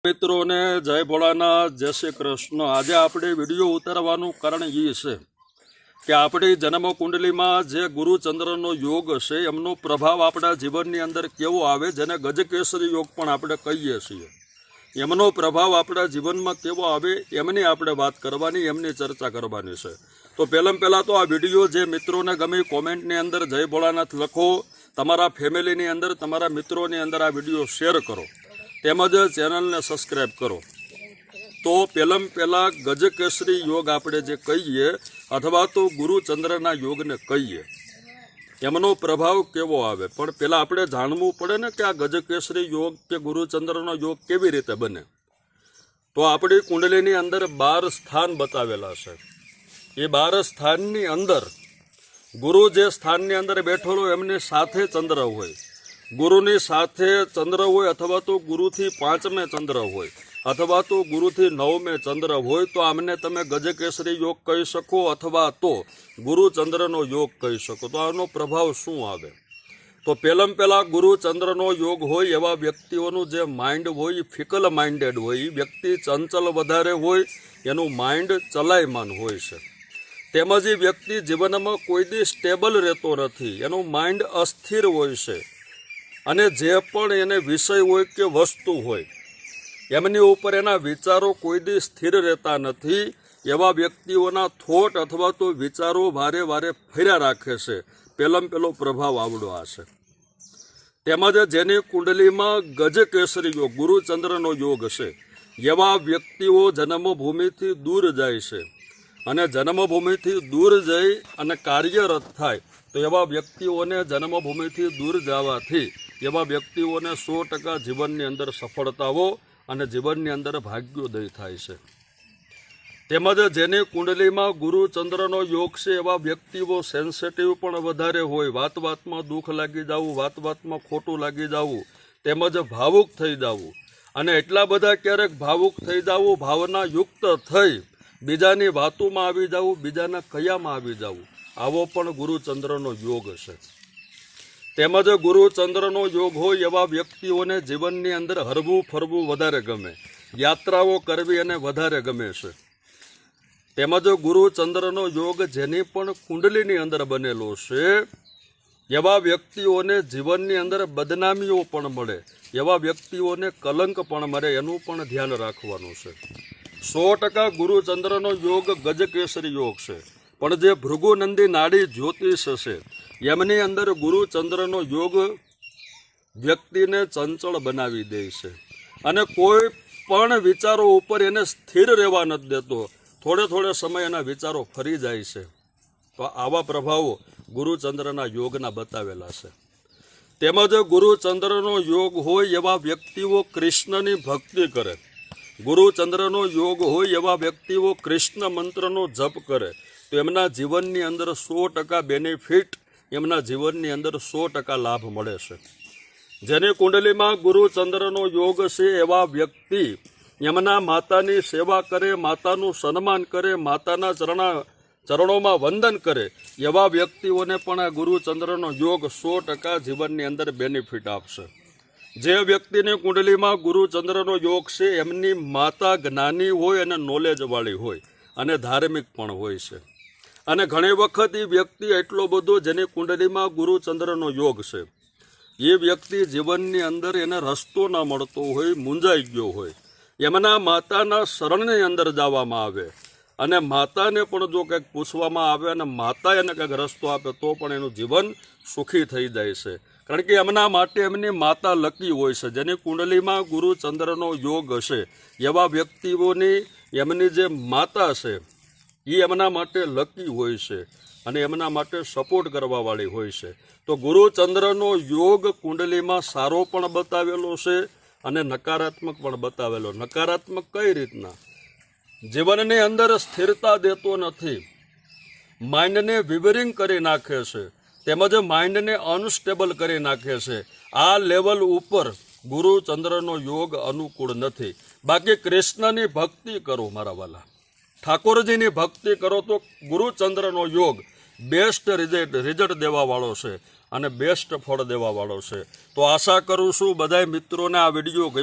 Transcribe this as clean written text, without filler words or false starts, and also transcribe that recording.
મિત્રોને જય ભોળાનાથ, જય શ્રી કૃષ્ણ। આજે આપણે વિડીયો ઉતારવાનું કારણ એ છે કે આપણી જન્મ કુંડલીમાં જે ગુરુચંદ્રનો યોગ છે એમનો પ્રભાવ આપણા જીવનની અંદર કેવો આવે, જેને ગજકેસરી યોગ પણ આપણે કહીએ છીએ, એમનો પ્રભાવ આપણા જીવનમાં કેવો આવે એમની આપણે વાત કરવાની, એમની ચર્ચા કરવાની છે। તો પહેલાં તો આ વિડીયો જે મિત્રોને ગમે કોમેન્ટની અંદર જય ભોળાનાથ લખો, તમારા ફેમિલીની અંદર, તમારા મિત્રોની અંદર આ વિડીયો શેર કરો, તેમજ ચેનલને સબસ્ક્રાઈબ કરો। તો પહેલાં ગજકેસરી યોગ આપણે જે કહીએ અથવા તો ગુરુચંદ્રના યોગને કહીએ, એમનો પ્રભાવ કેવો આવે, પણ પહેલાં આપણે જાણવું પડે ને કે આ ગજકેસરી યોગ કે ગુરુચંદ્રનો યોગ કેવી રીતે બને। તો આપણી કુંડલીની અંદર 12 સ્થાન બતાવેલા છે। એ 12 સ્થાનની અંદર ગુરુ જે સ્થાનની અંદર બેઠેલો એમની સાથે ચંદ્ર હોય, ગુરુની સાથે ચંદ્ર હોય, અથવા તો ગુરુથી 5મે ચંદ્ર હોય, અથવા તો ગુરુથી 9મે ચંદ્ર હોય, તો આમને તમે ગજકેસરી યોગ કહી શકો અથવા તો ગુરુચંદ્રનો યોગ કહી શકો। તો આનો પ્રભાવ શું આવે? તો પહેલાં ગુરુચંદ્રનો યોગ હોય એવા વ્યક્તિઓનું જે માઇન્ડ હોય એ ફિકલ માઇન્ડેડ હોય, એ વ્યક્તિ ચંચલ વધારે હોય, એનું માઇન્ડ ચલાયમાન હોય છે, તેમજ એ વ્યક્તિ જીવનમાં કોઈ દી સ્ટેબલ રહેતો નથી, એનું માઇન્ડ અસ્થિર હોય છે, અને જે પણ એને વિષય હોય કે વસ્તુ હોય એમની ઉપર એના વિચારો કોઈ દી સ્થિર રહેતા નથી। એવા વ્યક્તિઓના થોટ અથવા તો વિચારો વારે ફર્યા રાખે છે। પહેલો પ્રભાવ આવડો આ છે। તેમજ જેની કુંડલીમાં ગજકેસરી યોગ ગુરુચંદ્રનો યોગ છે એવા વ્યક્તિઓ જન્મભૂમિથી દૂર જાય છે, અને જન્મભૂમિથી દૂર જઈ અને કાર્યરત થાય તો એવા વ્યક્તિઓને જન્મભૂમિથી દૂર જવાથી એવા વ્યક્તિઓને 100% જીવનની અંદર સફળતાઓ અને જીવનની અંદર ભાગ્યોદય થાય છે। તેમજ જેની કુંડલીમાં ગુરુચંદ્રનો યોગ છે એવા વ્યક્તિઓ સેન્સિટિવ પણ વધારે હોય, વાતમાં દુઃખ લાગી જવું, વાતમાં ખોટું લાગી જવું, તેમજ ભાવુક થઈ જવું, અને એટલા બધા ક્યારેક ભાવુક થઈ જવું, ભાવનાયુક્ત થઈ બીજાની વાતોમાં આવી જવું, બીજાના કયામાં આવી જવું, આવો પણ ગુરુચંદ્રનો યોગ છે। તેમજ ગુરુચંદ્રનો યોગ હોય એવા વ્યક્તિઓને જીવનની અંદર હરવું ફરવું વધારે ગમે, યાત્રાઓ કરવી અને વધારે ગમે છે। તેમજ ગુરુચંદ્રનો યોગ જેની પણ કુંડલીની અંદર બનેલો છે એવા વ્યક્તિઓને જીવનની અંદર બદનામીઓ પણ મળે, એવા વ્યક્તિઓને કલંક પણ મળે, એનું પણ ધ્યાન રાખવાનું છે। 100% ગુરુચંદ્રનો યોગ ગજકેસરી યોગ છે, પણ જે ભૃગુનંદી નાડી જ્યોતિષ છે એમની અંદર ગુરુચંદ્રનો યોગ વ્યક્તિને ચંચળ બનાવી દે છે, અને કોઈ પણ વિચારો ઉપર એને સ્થિર રહેવા નથી દેતો, થોડે સમય એના વિચારો ફરી જાય છે। તો આવા પ્રભાવો ગુરુચંદ્રના યોગના બતાવેલા છે। તેમજ ગુરુચંદ્રનો યોગ હોય એવા વ્યક્તિઓ કૃષ્ણની ભક્તિ કરે, ગુરુચંદ્રનો યોગ હોય એવા વ્યક્તિઓ કૃષ્ણ મંત્રનો જપ કરે તો એમના જીવનની અંદર 100% બેનિફિટ, એમના જીવનની અંદર 100% લાભ મળે છે। જેની કુંડલીમાં ગુરુચંદ્રનો યોગ છે એવા વ્યક્તિ એમના માતાની સેવા કરે, માતાનું સન્માન કરે, માતાના ચરણોમાં વંદન કરે, એવા વ્યક્તિઓને પણ આ ગુરુચંદ્રનો યોગ 100% જીવનની અંદર બેનિફિટ આપશે। જે વ્યક્તિની કુંડલીમાં ગુરુચંદ્રનો યોગ છે એમની માતા જ્ઞાની હોય અને નોલેજવાળી હોય અને ધાર્મિક પણ હોય છે, અને ઘણી વખત એ વ્યક્તિ એટલો બધો જેની કુંડલીમાં ગુરુચંદ્રનો યોગ છે એ વ્યક્તિ જીવનની અંદર એને રસ્તો ન મળતો હોય, મૂંઝાઈ ગયો હોય, એમના માતાના શરણની અંદર જવામાં આવે અને માતાને પણ જો કંઈક પૂછવામાં આવે અને માતા એને કંઈક રસ્તો આપે તો પણ એનું જીવન સુખી થઈ જાય છે, કારણ કે એમના માટે એમની માતા લકી હોય છે। જેની કુંડલીમાં ગુરુચંદ્રનો યોગ હશે એવા વ્યક્તિઓની એમની જે માતા છે એ એમના માટે લકી હોય છે અને એમના માટે સપોર્ટ કરવાવાળી હોય છે। તો ગુરુચંદ્રનો યોગ કુંડલીમાં સારો પણ બતાવેલો છે અને નકારાત્મક પણ બતાવેલો। નકારાત્મક કઈ રીતના? જીવનની અંદર સ્થિરતા દેતો નથી, માઇન્ડને વિવરિંગ કરી નાખે છે, તેમજ માઇન્ડને અનસ્ટેબલ કરી નાખે છે। આ લેવલ ઉપર ગુરુચંદ્રનો યોગ અનુકૂળ નથી। બાકી કૃષ્ણની ભક્તિ કરો મારા વાલા, ઠાકોરજીની ભક્તિ કરો તો ગુરુચંદ્રનો યોગ બેસ્ટ રિઝલ્ટ દેવાવાળો છે અને બેસ્ટ ફળ દેવાવાળો છે। તો આશા કરું છું બધાય મિત્રોને આ વિડીયો ગમ્યો